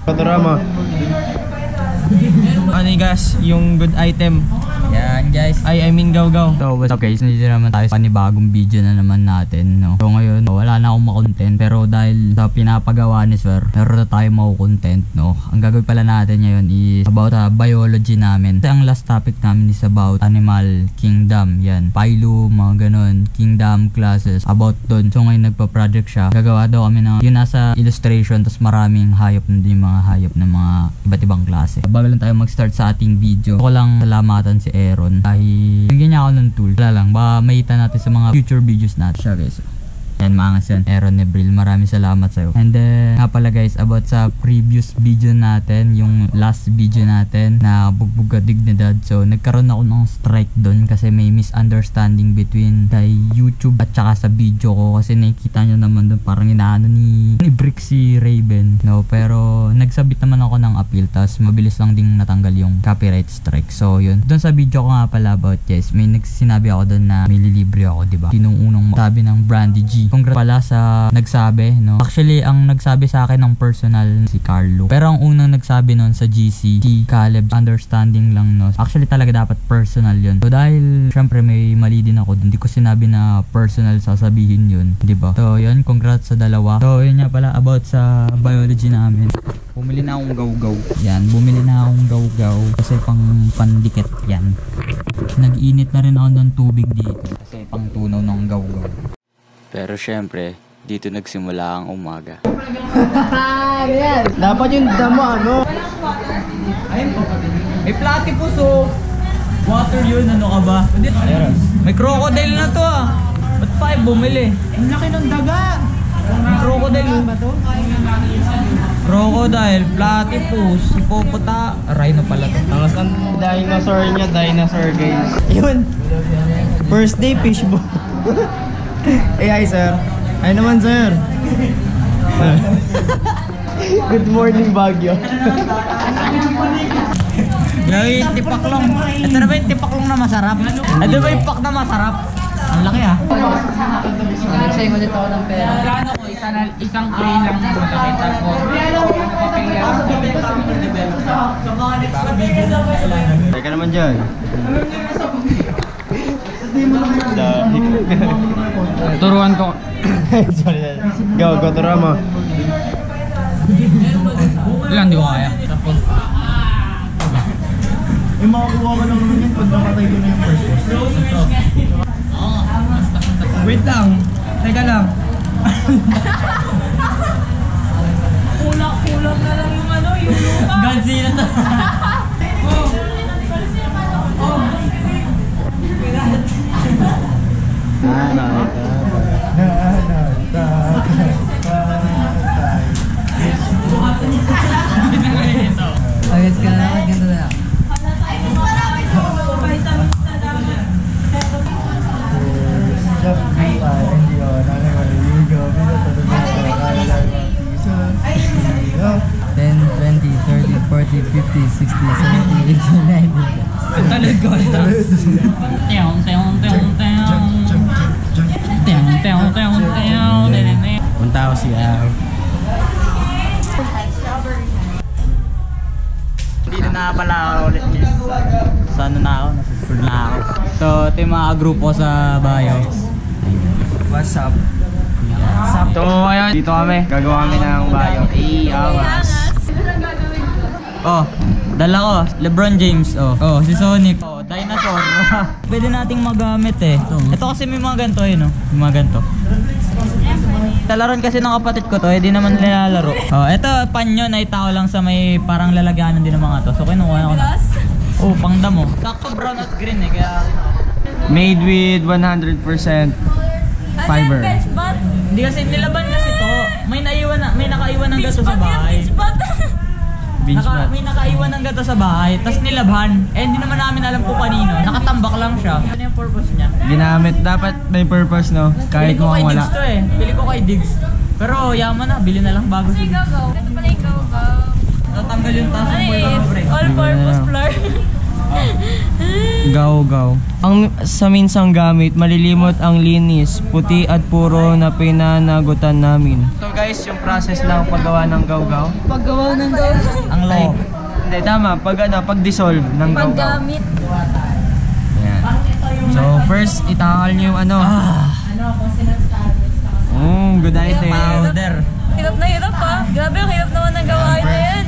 Panorama. Ano guys, yung good item. Yan guys. I mean gaw-gaw. So what's up guys, nandito naman tayo sa panibagong video na naman natin, no? So ngayon, wala na akong makontent, pero dahil sa pinapagawa ni sir, meron na tayo makukontent, no? Ang gagawin pala natin ngayon is about biology namin. Kasi ang last topic namin is about animal kingdom. Yan, phylum, mga ganun, kingdom, classes, about dun. So ngayon nagpa-project siya. Gagawa daw kami ng, yun nasa illustration, tapos maraming hayop na din, mga hayop ng mga iba't ibang klase. Bago lang tayo mag-start sa ating video, ako lang salamatan si Aaron dahil bigyan niya ako ng tool. Wala lang, baka makita natin sa mga future videos natin siya guys. Yan, maangas yan, Aaron Nebril, maraming salamat sa'yo. And then nga pala guys, about sa previous video natin, yung last video natin na bugbog dignidad. So nagkaroon ako ng strike doon kasi may misunderstanding between kay YouTube at saka sa video ko. Kasi nakikita nyo naman doon parang inaano ni Brick si Raven, no? Pero nagsabit naman ako ng appeal, tapos mabilis lang ding natanggal yung copyright strike. So yun, doon sa video ko nga pala about yes, may sinabi ako doon na may lilibre ako, diba? Sinong unang sabi ng Brandy G. Congrats pala sa nagsabi, no? Actually, ang nagsabi sa akin ng personal si Carlo. Pero ang unang nagsabi nun sa GC, si Caleb, understanding lang, no? Actually, talaga dapat personal yun. So, dahil, syempre, may mali din ako. Hindi ko sinabi na personal sasabihin yun. Diba? So, yun. Congrats sa dalawa. So, yun nga pala about sa biology namin. Bumili na akong gaw-gaw. Yan. Bumili na akong gaw-gaw. Kasi pang pandikit yan. Nag-init na rin ako ng tubig dito. Kasi pang tunaw ng gaw-gaw. Pero syempre, dito nagsimula ang umaga. Dapat yung damo, ano? May platypus oh. Water yun, ano ka ba? May crocodile na to ah. Ba't pa bumili? Ang laki ng daga! May crocodile ba to? Crocodile, platypus, hippopotamus, rhino pala to. Ang dinosaur niya, dinosaur guys. Yun! First day fishbowl. Hey, hi sir. Hi naman sir. Good morning Baguio. Yung tipaklong. Ito na ba yung tipaklong na masarap? Ito ba yung pak na masarap? Ang laki ah. Nagsayang ulit ako ng pera. Plano ko, isang plane lang muna kita ko. Teka naman dyan. Turuan ko. Sorry. Go, Turama. Ilan di ko kaya. Makakuha ka lang naman yan pag nakatay ko na yung first one. Wait lang. Teka lang. Kulang na lang yung ano, yung lupa. Godzilla to. Agad ka na, ganito na. Ten, 20, 30, 40, 50, 60, 70, 80, 90. Ang talad ko. Punta ako siya. Dito na pala ako ulit guys. Sa ano na ako? Nasa school na ako. So ito yung mga grupo sa bio. What's up? So ayun, dito kami. Gagawa kami ng bio. Iyawas. Oh, dala ko, LeBron James. Oh, si Sonic. Oh, dinosaur. Pwede nating magamit eh. Ito kasi may mga ganito eh, no? May mga ganito. Talaron kasi ng kapatid ko to, di naman nilalaro. Oh, ito panyo na itao lang sa may parang lalagyanan din ng mga to. So kinuha ko na. Oh, pangdamo. Sakto brown at green eh, kaya Made with 100% fiber. hindi kasi nilaban kasi to. May nakaiwan ng gato sa bahay. May nakaiwan ng gato sa bahay, tapos nilabhan. Eh, hindi naman namin alam kung kanino. Nakatambak lang siya. Ano yung purpose niya? Ginamit, dapat may purpose, no? Kahit Pili ko kay mukhang wala. Diggs to eh. Pili ko kay Diggs. Pero yaman na, bili na lang bago si Diggs. Ito pala yung gaw-gaw. Tatanggal yung taas ng Ano boy eh, ka, pre. all-purpose flour. Gaw-gaw. Ang sa minsang gamit, malilimot ang linis, puti at puro na pinanagutan namin. So guys, yung process lang paggawa ng gaw-gaw. Paggawa ng gawin. Ang law. Hindi, tama. Pag-dissolve ng gaw-gaw. Paggamit. Ayan. So first, itakal nyo yung ano. Good item. Powder. Hirap na hirap ha. Grabe, ang hirap naman ng gawain na yan.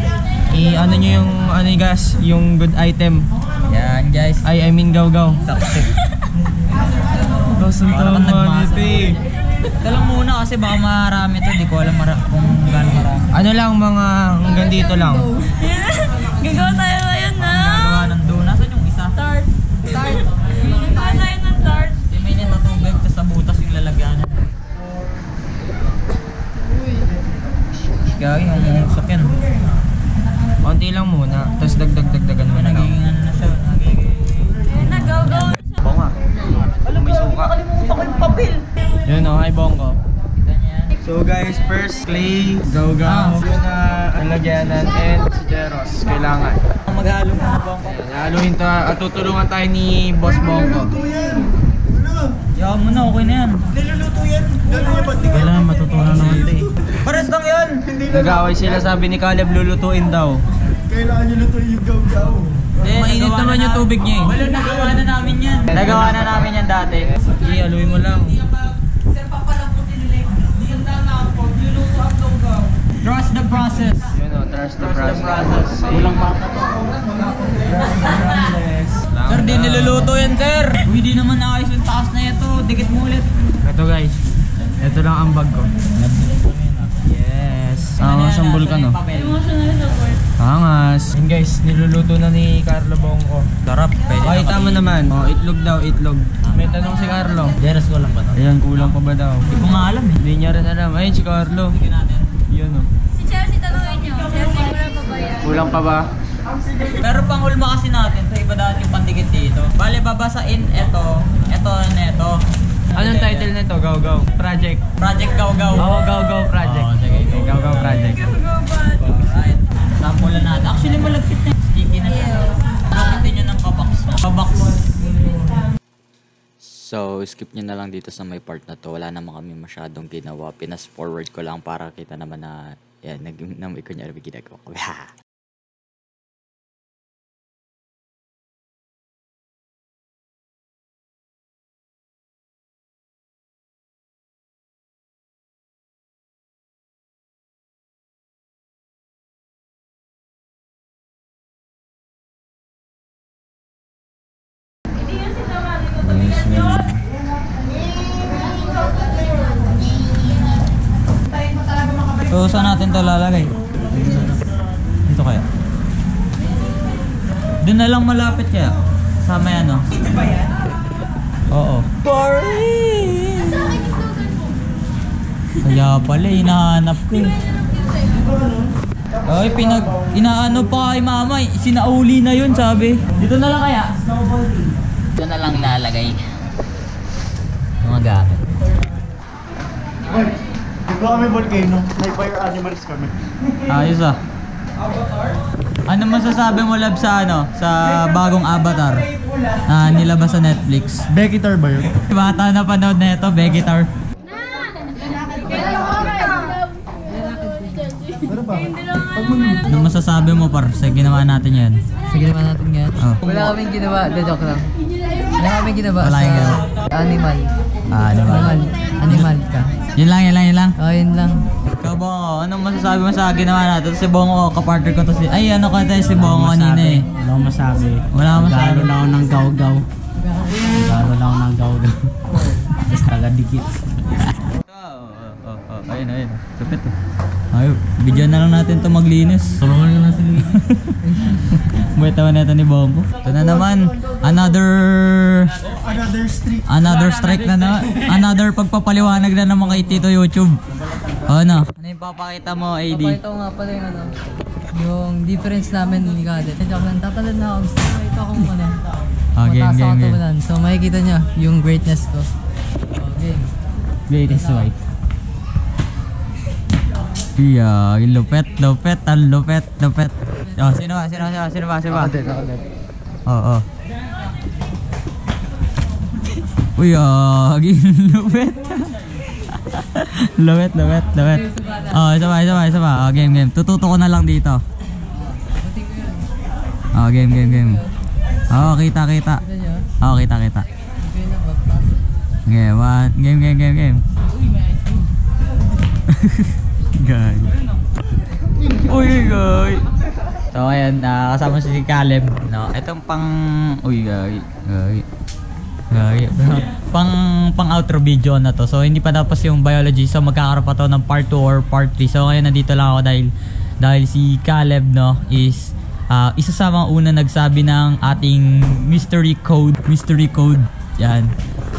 I-ano nyo yung, ano guys, yung good item. Yan guys. I mean gaw-gaw. Gasong Wala kang tama nagmasa. nito eh. Ito lang muna kasi baka marami to. Di ko alam kung gaano marami. Ano lang mga hanggang dito lang. Gagawa tayo ngayon na. Gawa ng dough. Nasaan yung isa? Tart. Tart. Gagawa tayo ng tart. Di may natutubig. Tapos sa butas yung lalagyanan. Gagi, umusok yan. Konti lang muna, tapos dagdagan mo na lang. Nagiging ano na siya. Nagiging... Ayun na, gaw-gaw. Bonga. May suka. Nakalimutan ko yung papel. Yun o, hi Bongo. Kita niya. So guys, first clay, gaw-gaw. Yun na alagyanan and sideros. Kailangan. Maghalo mo na ba ako? Haluin to at tutulungan tayo ni Boss Bongo. Yaw mo na, okay na yan. Kailangan matutunan naman ito eh. Pares lang yan! Nag-away sila, sabi ni Caleb lulutuin daw. Kailangan nyo lutuin yung gaw-gaw. Mainit naman yung tubig niya eh. Wala, nagawa na namin yan. Nagawa na namin yan dati. Sige, haluin mo lang. Trust the process. Yun o, trust the process. Walang bata to. Sir, di niluluto yan, sir. Uy, di naman naayos yung taas na ito. Dikit mo ulit. Ito guys, ito lang ang bag ko. Yes. Ang bulkan no. Emotional support. Angas. Yun guys, niluluto na ni Carlo Bongo. Sarap. Pwede Ay, tama naman. Oh, itlog daw, itlog. May tanong si Carlo. Jeras ko lang ba ito? Ayan, kulang pa ba daw? Hindi ko nga alam eh. Hindi niya rin alam. Ayun si Carlo. Sige natin. Yun oh. Si Chelsea, tanongin nyo. Chelsea, wala pa ba yan? Kulang pa ba? Pero pang ulma kasi natin, sa iba dati yung pandikit dito. Bale, babasain ito, and ito. Anong title nito? Gaw-gaw Project. Project Gaw-Gaw. Oo, Gaw-Gaw Project. Oo, sige, go. Gaw-Gaw Project. Alright. Sample na natin. Actually, malagkit na. Sticky na siya. Nakitin nyo ng kabox. Kabox. So, skip nyo na lang dito sa may part na to. Wala naman kami masyadong ginawa. Pinas forward ko lang para kita naman na yan, namoy ko niya ginagawa ko. So, saan natin ito lalagay? Ito kaya? Doon na lang malapit kaya. Sa may ano? Oo. Kaya pala, hinahanap ko eh. Ay, inaano pa kay mama, sinauli na yun sabi. Dito na lang kaya? Dito na lang lalagay. Mga gamit. Dito kami volcano. May fire animals kami. Ayos ah. Ano masasabi mo lab sa ano? Sa bagong Avatar na nilabas sa Netflix? Bekitar ba yun? Bata na panood na ito, Begitar. Ano masasabi mo par sa ginawa natin yan? Sa ginawa natin yan? Oh. Wala kaming ginawa, joke lang. Wala kaming ginawa Wala sa yung ginawa. animal. Ano ba? Animal ka. Yun lang. Oh, yun lang. Ikaw Bongo, anong masasabi mo sa ginawa natin? Si Bongo, kapartner ko to si... Ay, ano ka tayo si Bongo kanina eh. Wala akong masabi. Wala akong masabi. Galo lang ako ng gaw-gaw. Galo lang ako ng gaw-gaw. Tapos taga-dikit. Ayun. Lupit eh. Ayun, video na lang natin to maglinis. Tulungan na natin. Buhay tawa na ito ni Bongo. Ito na naman, another strike na. Another pagpapaliwanag na naman kay Tito YouTube. Ano yung papakita mo, AD? Papakita ko nga pala yung ano, yung difference namin ni Kadet. Joke lang, tatalad na ako. Gusto ko makita kung ano. Game. Tawalan. So makikita nyo yung greatness ko. Game. Greatest white. Yeah, lupet. Oh, sino ba? Ako din. Oo. Uy, lupit. Lupit. Isa pa. Game. Tututo ko na lang dito. Game. Kita. Kita. Okay, game. Guy. Uy. So ayan, kasama si Caleb, no. Itong pang outro video na to. So hindi pa tapos yung biology. So magkakaroon pa to ng part 2 or part 3. So ngayon nandito lang ako dahil si Caleb, no, is isa sa mga una nagsabi ng ating mystery code. Yan.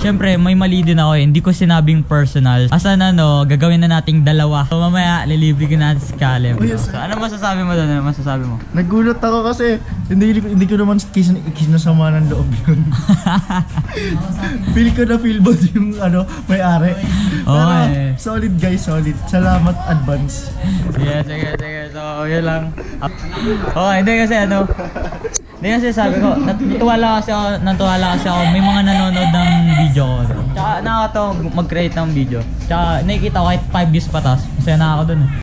Siyempre, may mali din ako eh. Hindi ko sinabing personal. Asa na, no, gagawin na nating dalawa. So mamaya, lilibre ko natin si Caleb. Oh, yes, so, ano masasabi mo doon? Nagulat ako kasi hindi ko naman kinasama ng loob yun. feel ba yung may-ari. Pero solid guys, solid. Salamat advance. Sige. So, yun lang. Okay, hindi kasi sabi ko, natuwa lang kasi ako. May mga nanonood ng video ko. Tsaka nakakatawa mag-create ng video. Tsaka nakikita ko kahit 5 views patas. Masaya na ako dun.